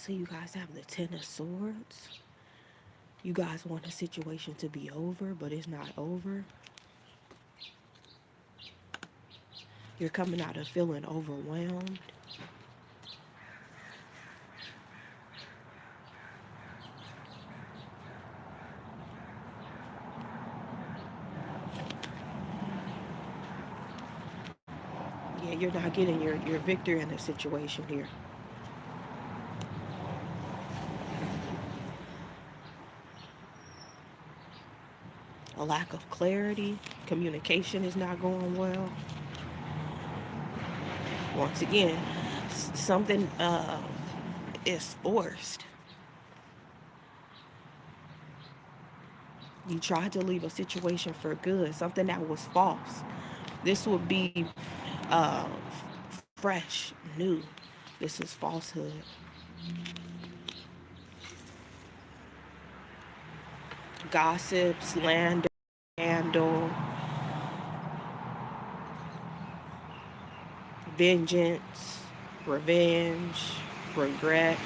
So you guys have the Ten of Swords. You guys want a situation to be over, but it's not over. You're coming out of feeling overwhelmed. Yeah, you're not getting your victory in the situation here. A lack of clarity. Communication is not going well. Once again, something is forced. You tried to leave a situation for good, something that was false. This would be uh, fresh, new. This is falsehood. Gossip, slander, scandal, vengeance, revenge, regrets.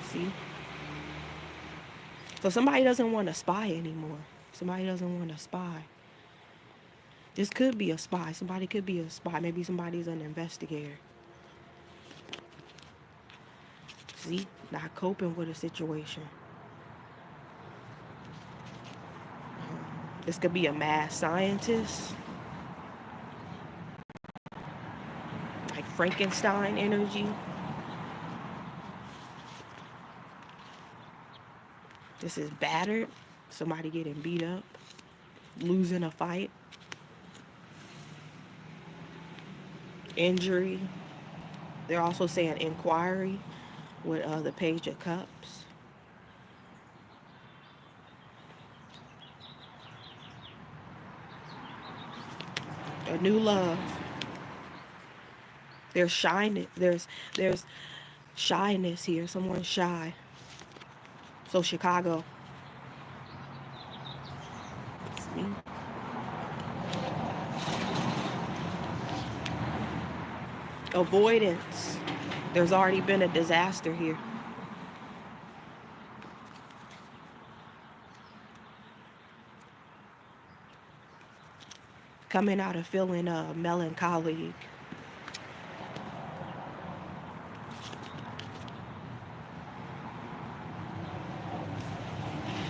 See? So somebody doesn't want to spy anymore. Somebody doesn't want to spy. This could be a spy. Somebody could be a spy. Maybe somebody's an investigator. See? Not coping with a situation. This could be a mad scientist. Like Frankenstein energy. This is battered. Somebody getting beat up. Losing a fight. Injury. They're also saying inquiry with the Page of Cups. A new love. There's shyness. There's shyness here. Someone's shy. So Chicago. See? Avoidance. There's already been a disaster here. Coming out of feeling melancholic.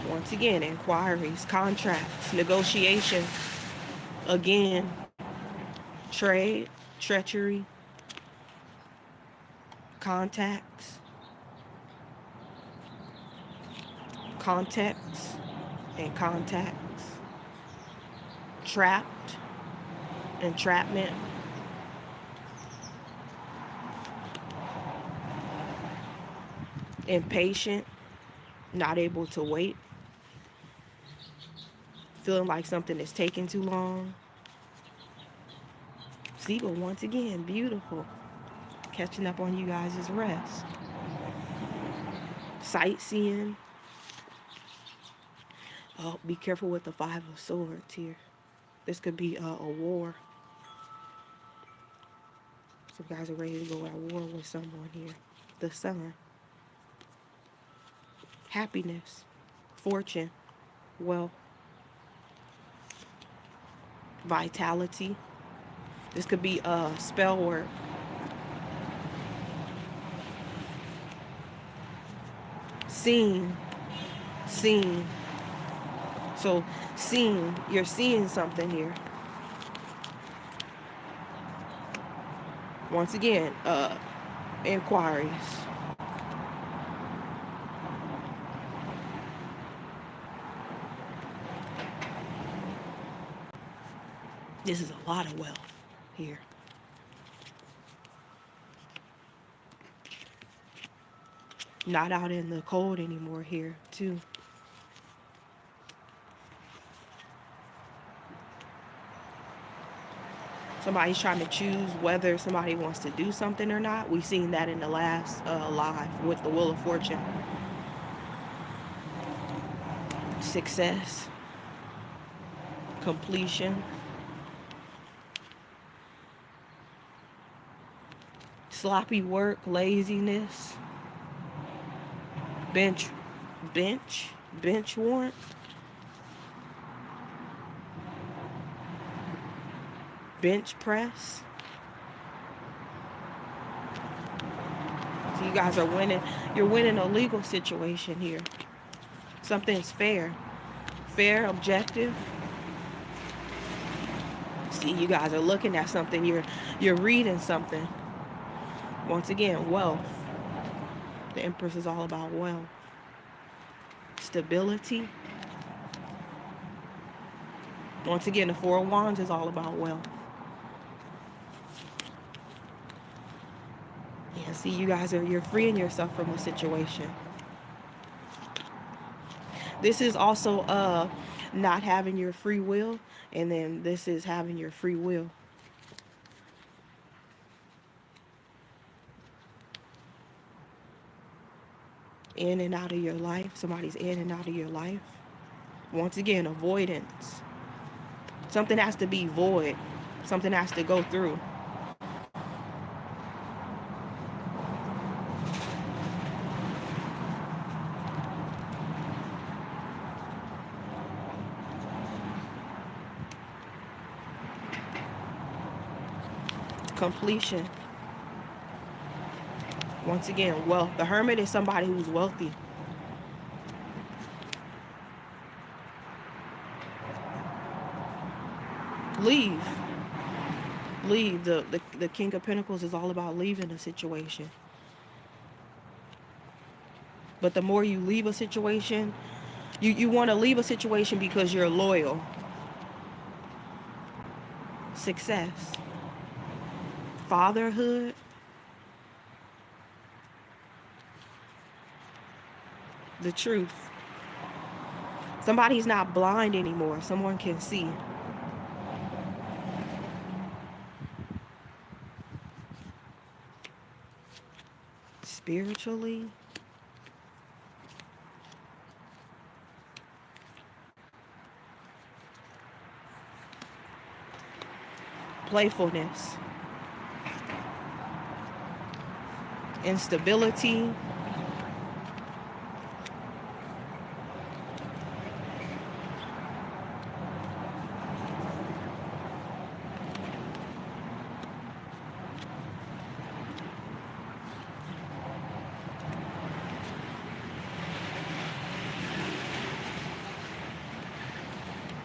Once again, inquiries, contracts, negotiation. Again, trade, treachery, contacts, contexts, and contacts. Trapped, entrapment. Impatient, not able to wait. Feeling like something is taking too long. See, but once again, beautiful. Catching up on you guys' rest. Sightseeing. Oh, be careful with the Five of Swords here. This could be a war. Some guys are ready to go at war with someone here. The Sun. Happiness. Fortune. Wealth. Vitality. This could be spell work. Seen. So seeing, you're seeing something here. Once again, inquiries. This is a lot of wealth here. Not out in the cold anymore here, too. Somebody's trying to choose whether somebody wants to do something or not. We've seen that in the last live with the Wheel of Fortune. success, completion, sloppy work, laziness, bench, bench warrant, bench press. So you guys are winning. You're winning a legal situation here. Something's fair. Fair, objective. See, you guys are looking at something. You're reading something. Once again, wealth. The Empress is all about wealth. Stability. Once again, the Four of Wands is all about wealth. Yeah, see, you guys you're freeing yourself from a situation. This is also not having your free will, and then this is having your free will. In and out of your life. Somebody's in and out of your life. Once again, avoidance. Something has to be void. Something has to go through. Completion. Once again, wealth. The Hermit is somebody who's wealthy. Leave. Leave. The King of Pentacles is all about leaving a situation. But the more you leave a situation, you want to leave a situation because you're loyal. Success. Fatherhood. The truth. Somebody's not blind anymore. Someone can see. Spiritually. Playfulness. Instability.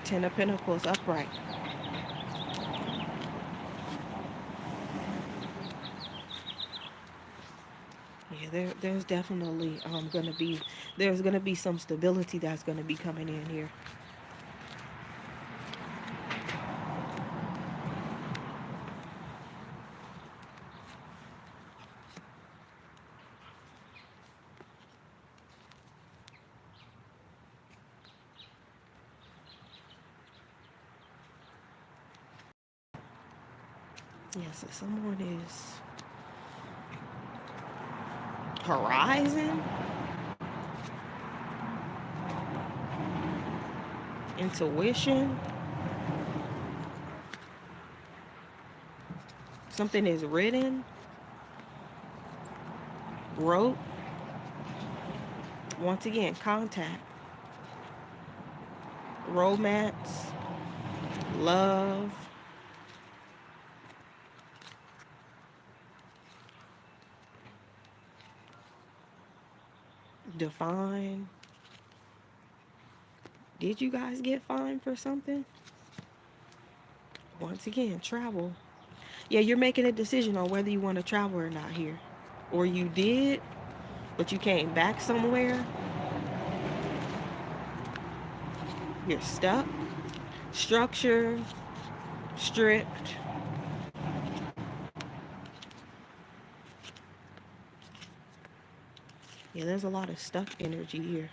Ten of Pentacles upright. Yeah, there's definitely gonna be some stability that's gonna be coming in here. Yes, if someone is horizon, intuition, something is written, wrote. Once again, contact, romance, love, define. Did you guys get fined for something? Once again, travel. Yeah, you're making a decision on whether you want to travel or not here. Or you did, but you came back somewhere. You're stuck. Structure. Strict. Yeah, there's a lot of stuck energy here.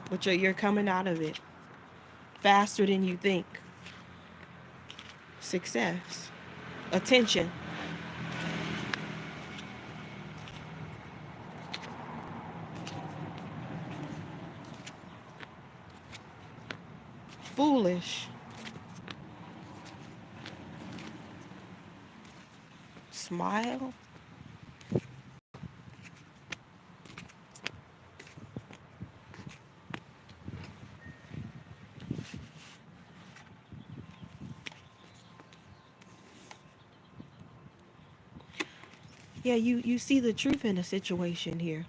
But you're coming out of it faster than you think. Success. Attention. foolish. Smile. Yeah, you see the truth in the situation here.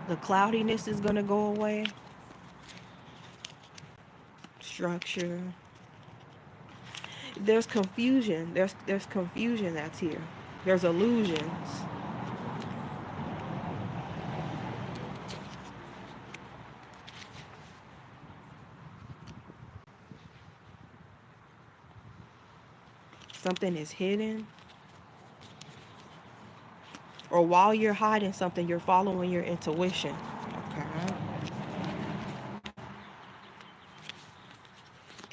The cloudiness is going to go away. Structure. There's confusion. There's confusion that's here. There's illusions. Something is hidden. Or while you're hiding something, you're following your intuition. Okay.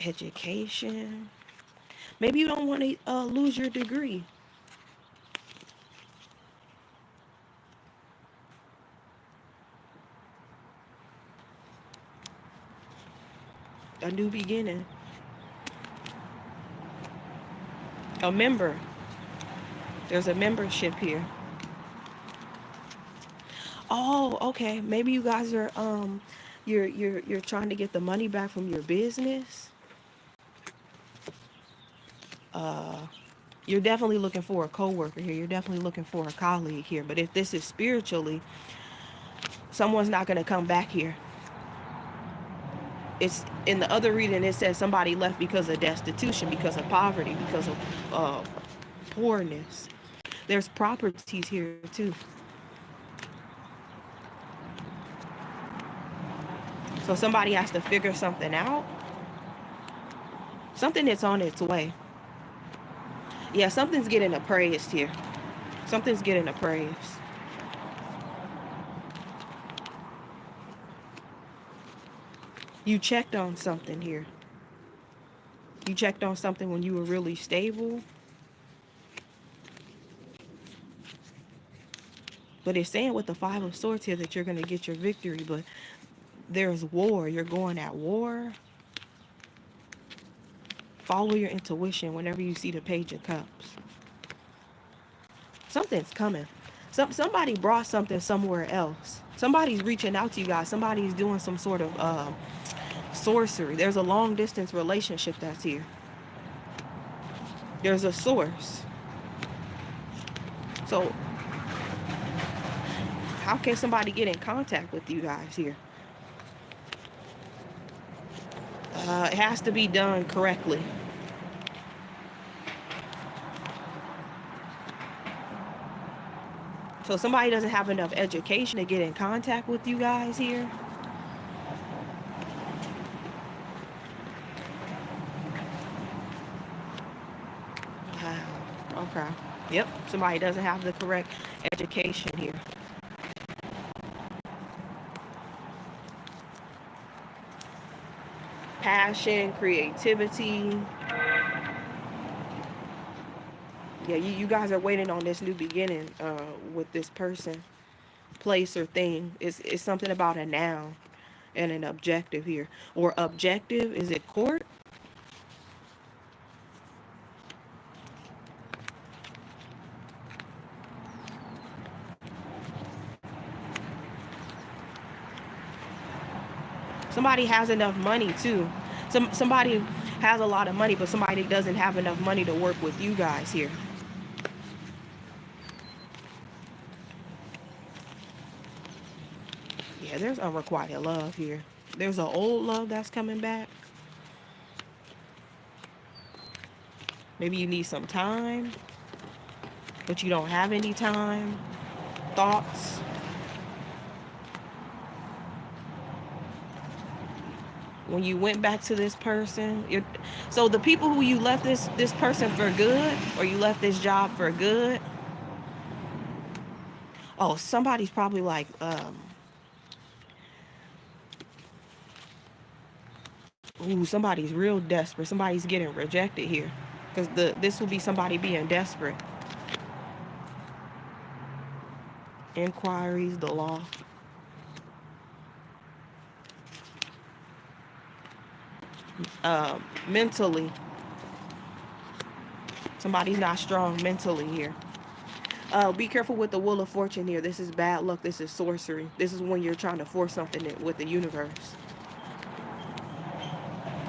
Education. Maybe you don't want to lose your degree. A new beginning. A member. There's a membership here. Oh, okay. Maybe you guys are you're trying to get the money back from your business. You're definitely looking for a coworker here. You're definitely looking for a colleague here. But if this is spiritually, someone's not going to come back here. It's in the other reading. It says somebody left because of destitution, because of poverty, because of poorness. There's properties here too. So somebody has to figure something out. Something that's on its way. Yeah, something's getting appraised here. Something's getting appraised. You checked on something here. You checked on something when you were really stable. But it's saying with the Five of Swords here that you're going to get your victory. But there's war. You're going at war. Follow your intuition whenever you see the Page of Cups. Something's coming. Somebody brought something somewhere else. Somebody's reaching out to you guys. Somebody's doing some sort of sorcery. There's a long distance relationship that's here. There's a source. So how can somebody get in contact with you guys here? It has to be done correctly. So somebody doesn't have enough education to get in contact with you guys here. Wow. Okay. Yep. Somebody doesn't have the correct education here. Passion, creativity. Yeah, you guys are waiting on this new beginning with this person, place, or thing. It's something about a noun and an objective here. Or objective, is it court? Somebody has enough money too. Somebody has a lot of money, but somebody doesn't have enough money to work with you guys here. Yeah, there's unrequited love here. There's an old love that's coming back. Maybe you need some time, but you don't have any time. Thoughts. When you went back to this person, so the people who you left this person for good, or you left this job for good. Oh, somebody's probably like, ooh, somebody's real desperate. Somebody's getting rejected here, because this will be somebody being desperate. inquiries, the law. Mentally, somebody's not strong mentally here. Be careful with the Wheel of Fortune here. This is bad luck. This is sorcery. This is when you're trying to force something with the universe.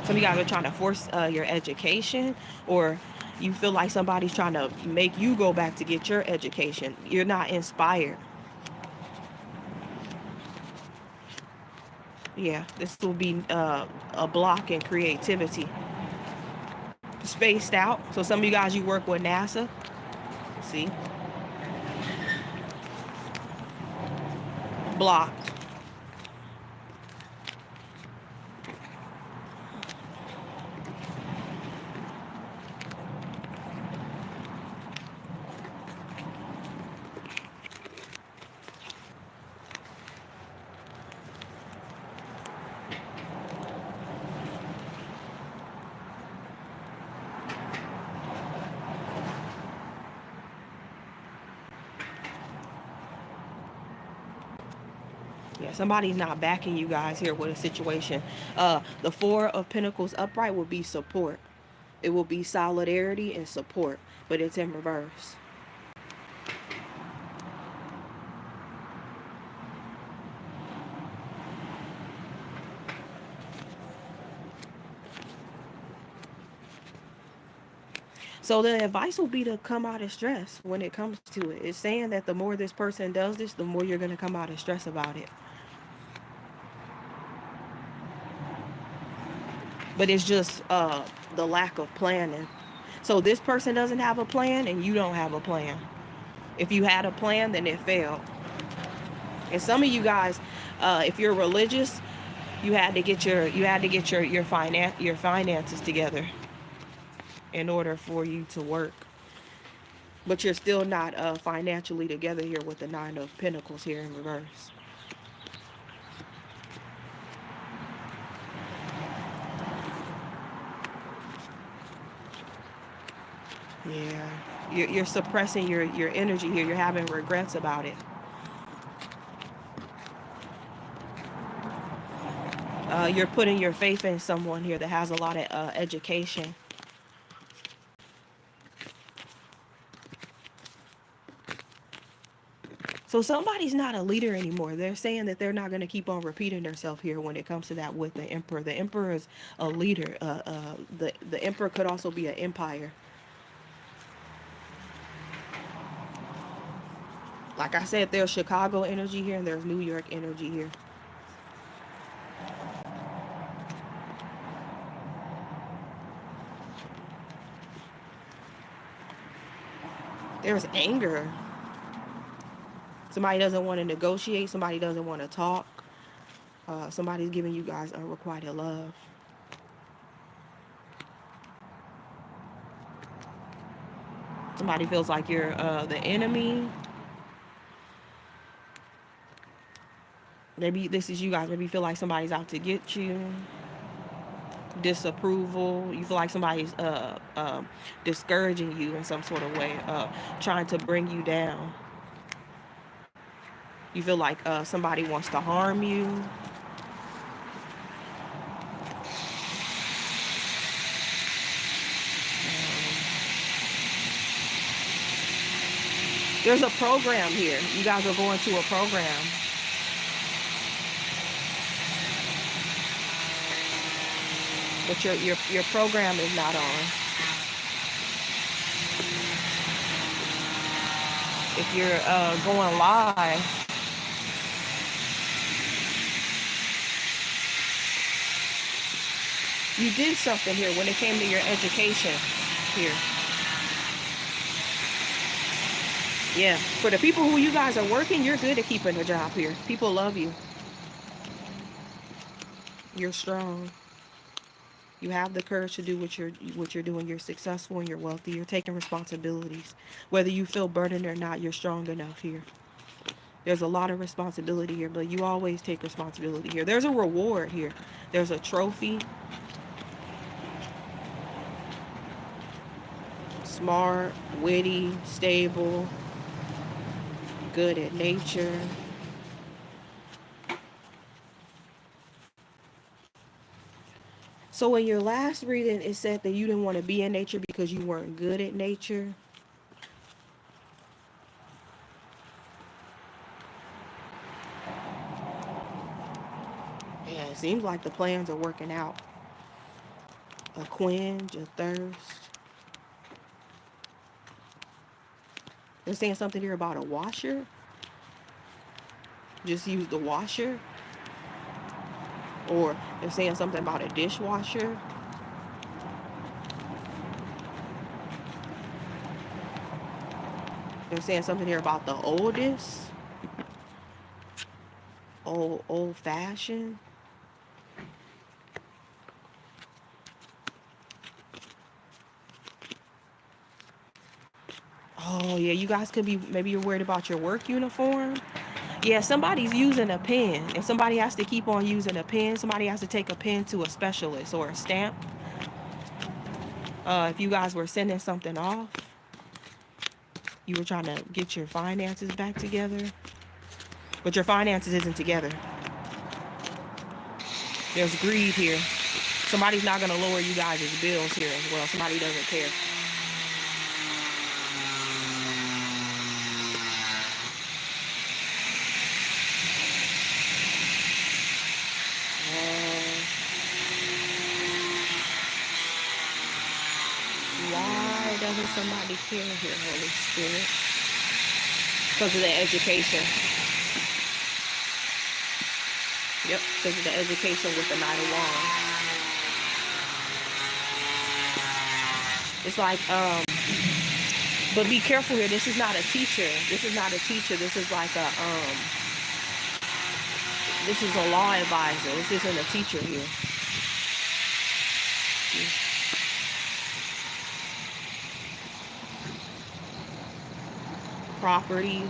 Some of you guys are trying to force your education, or you feel like somebody's trying to make you go back to get your education. You're not inspired. Yeah, this will be a block in creativity. Spaced out. So some of you guys, you work with NASA. See? Blocked. Yeah, somebody's not backing you guys here with a situation. The Four of Pentacles upright will be support. It will be solidarity and support, but it's in reverse. So the advice will be to come out of stress when it comes to it. It's saying that the more this person does this, the more you're going to come out of stress about it. But it's just the lack of planning. So this person doesn't have a plan and you don't have a plan. If you had a plan, then it failed. And some of you guys, if you're religious, you had to get your finances together in order for you to work. But you're still not financially together here with the Nine of Pentacles here in reverse. Yeah, you're suppressing your energy here. You're having regrets about it. You're putting your faith in someone here that has a lot of education. So somebody's not a leader anymore. They're saying that they're not going to keep on repeating themselves here when it comes to that with the Emperor. The Emperor is a leader. The Emperor could also be an empire. Like I said, there's Chicago energy here and there's New York energy here. There's anger. Somebody doesn't want to negotiate. Somebody doesn't want to talk. Somebody's giving you guys unrequited love. Somebody feels like you're the enemy. Maybe this is you guys. Maybe you feel like somebody's out to get you. Disapproval. You feel like somebody's discouraging you in some sort of way, trying to bring you down. You feel like somebody wants to harm you. There's a program here. You guys are going to a program. But your program is not on. If you're going live, you did something here when it came to your education here. Yeah, for the people who you guys are working, you're good at keeping a job here. People love you. You're strong. You have the courage to do what you're doing. You're successful and you're wealthy. You're taking responsibilities. Whether you feel burdened or not, you're strong enough here. There's a lot of responsibility here, but you always take responsibility here. There's a reward here. There's a trophy. Smart, witty, stable. good at nature. So in your last reading, it said that you didn't want to be in nature because you weren't good at nature. Yeah, it seems like the plans are working out. A quench, a thirst. They're saying something here about a washer. Just use the washer. Or they're saying something about a dishwasher. They're saying something here about the oldest. Old fashioned. Oh yeah, you guys could be, maybe you're worried about your work uniform. Yeah, somebody's using a pen, and somebody has to keep on using a pen. Somebody has to take a pen to a specialist or a stamp. If you guys were sending something off, you were trying to get your finances back together, but your finances isn't together. There's greed here. Somebody's not going to lower you guys' bills here as well. Somebody doesn't care. Why doesn't somebody care here, Holy Spirit? Because of the education. Yep, because of the education with the Knight of Wands. It's like, but be careful here. This is not a teacher. This is not a teacher. This is like a, this is a law advisor. This isn't a teacher here. Properties.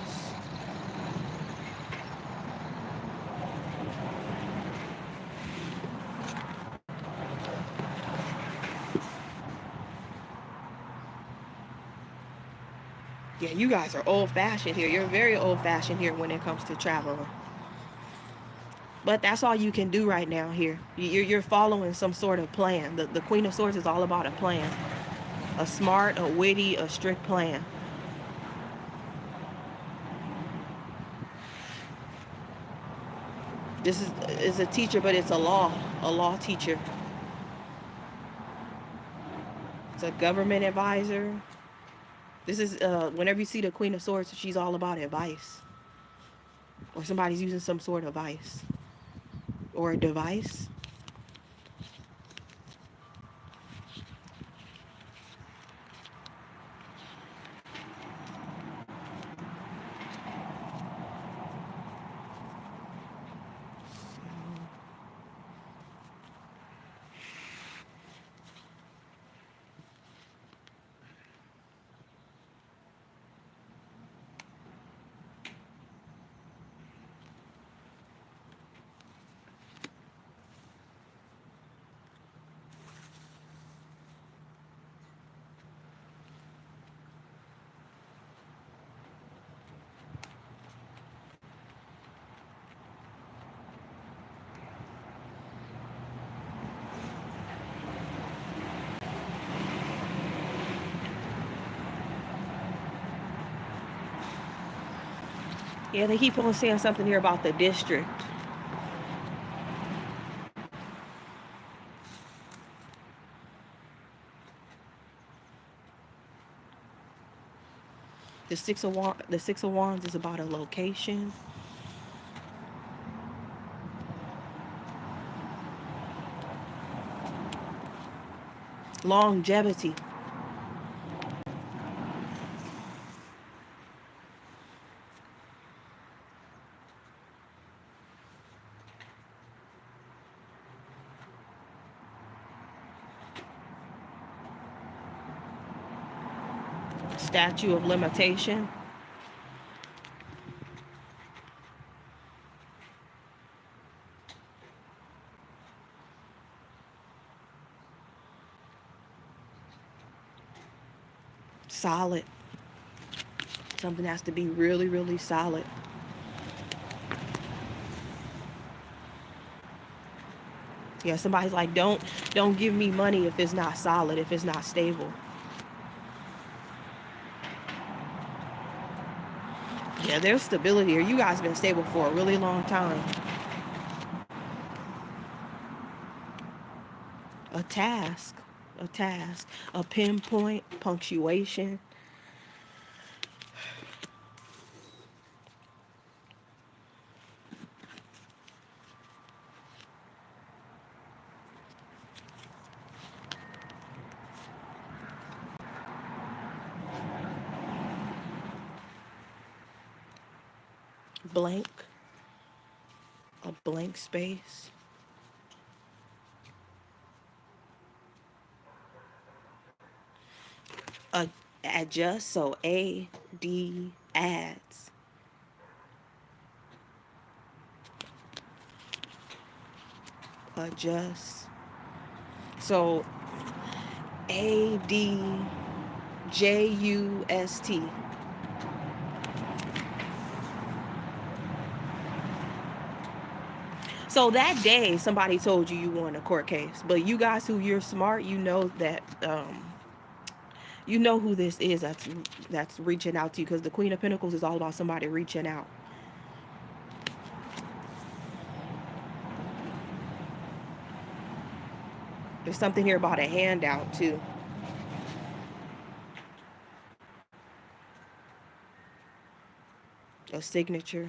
Yeah, you guys are old-fashioned here. You're very old-fashioned here when it comes to traveling. But that's all you can do right now here. You're following some sort of plan. The Queen of Swords is all about a plan. A smart, a witty, a strict plan. This is a teacher, but it's a law teacher. It's a government advisor. This is, whenever you see the Queen of Swords, she's all about advice. Or somebody's using some sort of advice. Or a device. Yeah, they keep on saying something here about the district. The Six of Wands is about a location. Longevity. Statute of limitation. Solid. Something has to be really, really solid. Yeah, somebody's like, don't give me money if it's not solid, if it's not stable. Yeah, there's stability here. You guys been stable for a really long time. A task, a pinpoint, punctuation. Blank, a blank space. A adjust, so adds. Adjust. So ADJUST. So that day, somebody told you won a court case, but you guys you're smart, you know that you know who this is that's reaching out to you, because the Queen of Pentacles is all about somebody reaching out. There's something here about a handout too. A signature.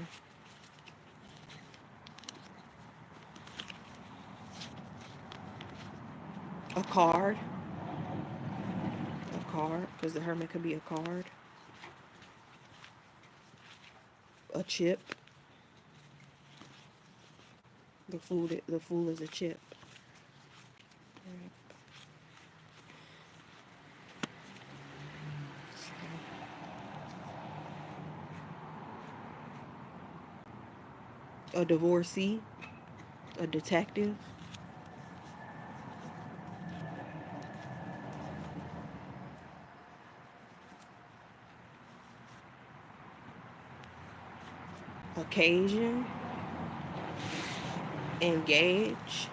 A card. A card, because the Hermit could be a card. A chip. The Fool is a chip. A divorcee. A detective. Occasion. Engage.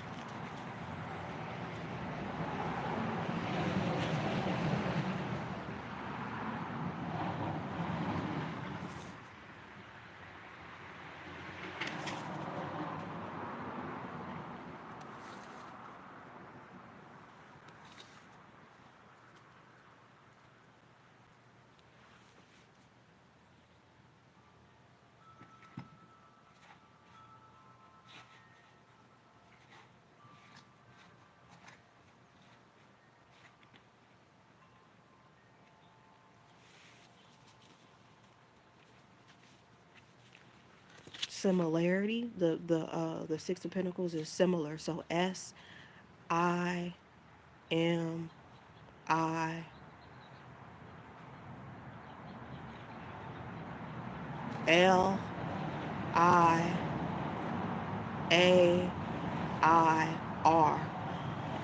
Similarity. The Six of Pentacles is similar. So SIMILAR.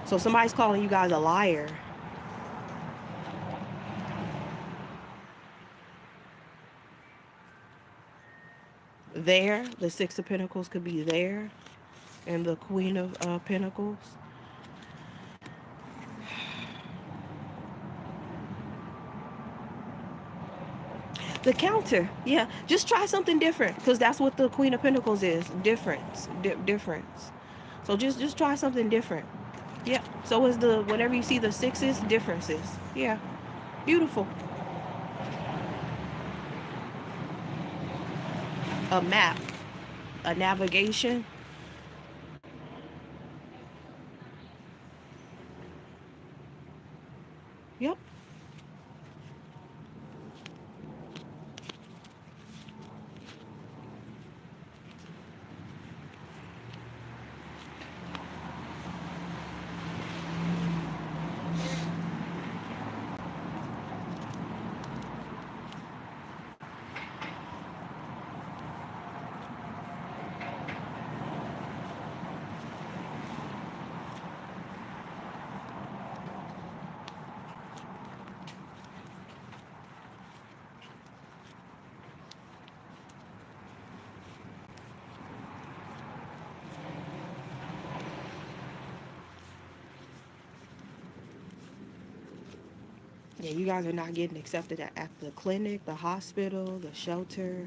So somebody's calling you guys a liar. There, the Six of Pentacles could be there, and the Queen of Pentacles. The counter, yeah. Just try something different, because that's what the Queen of Pentacles is. Difference. Difference. So just try something different. Yeah. So is whenever you see the sixes, differences. Yeah. Beautiful. A map. A navigation. Yep. Yeah, you guys are not getting accepted at the clinic, the hospital, the shelter.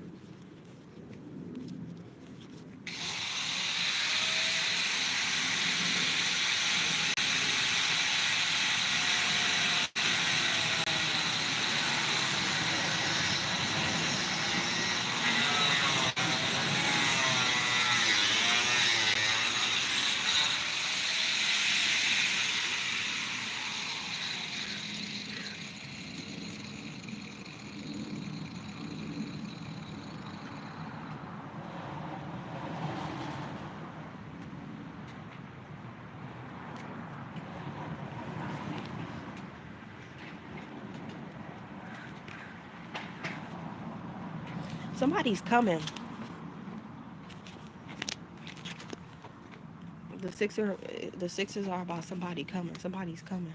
Somebody's coming. The sixes are about somebody coming. Somebody's coming.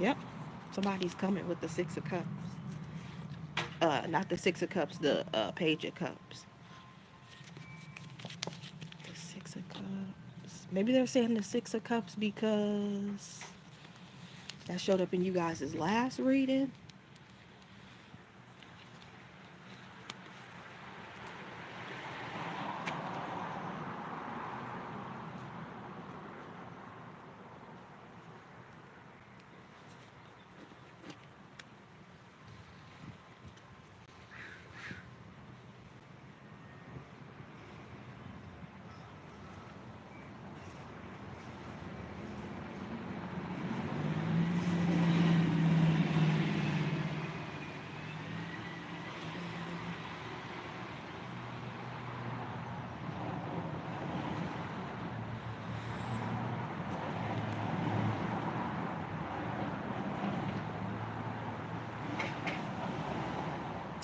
Yep. Somebody's coming with the Six of Cups. Not the Six of Cups, the Page of Cups. The Six of Cups. Maybe they're saying the Six of Cups because that showed up in you guys' last reading.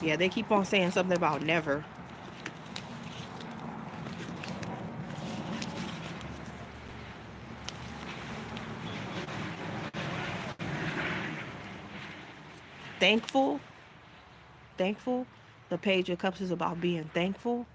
Yeah, they keep on saying something about never. Thankful. Thankful. The Page of Cups is about being thankful.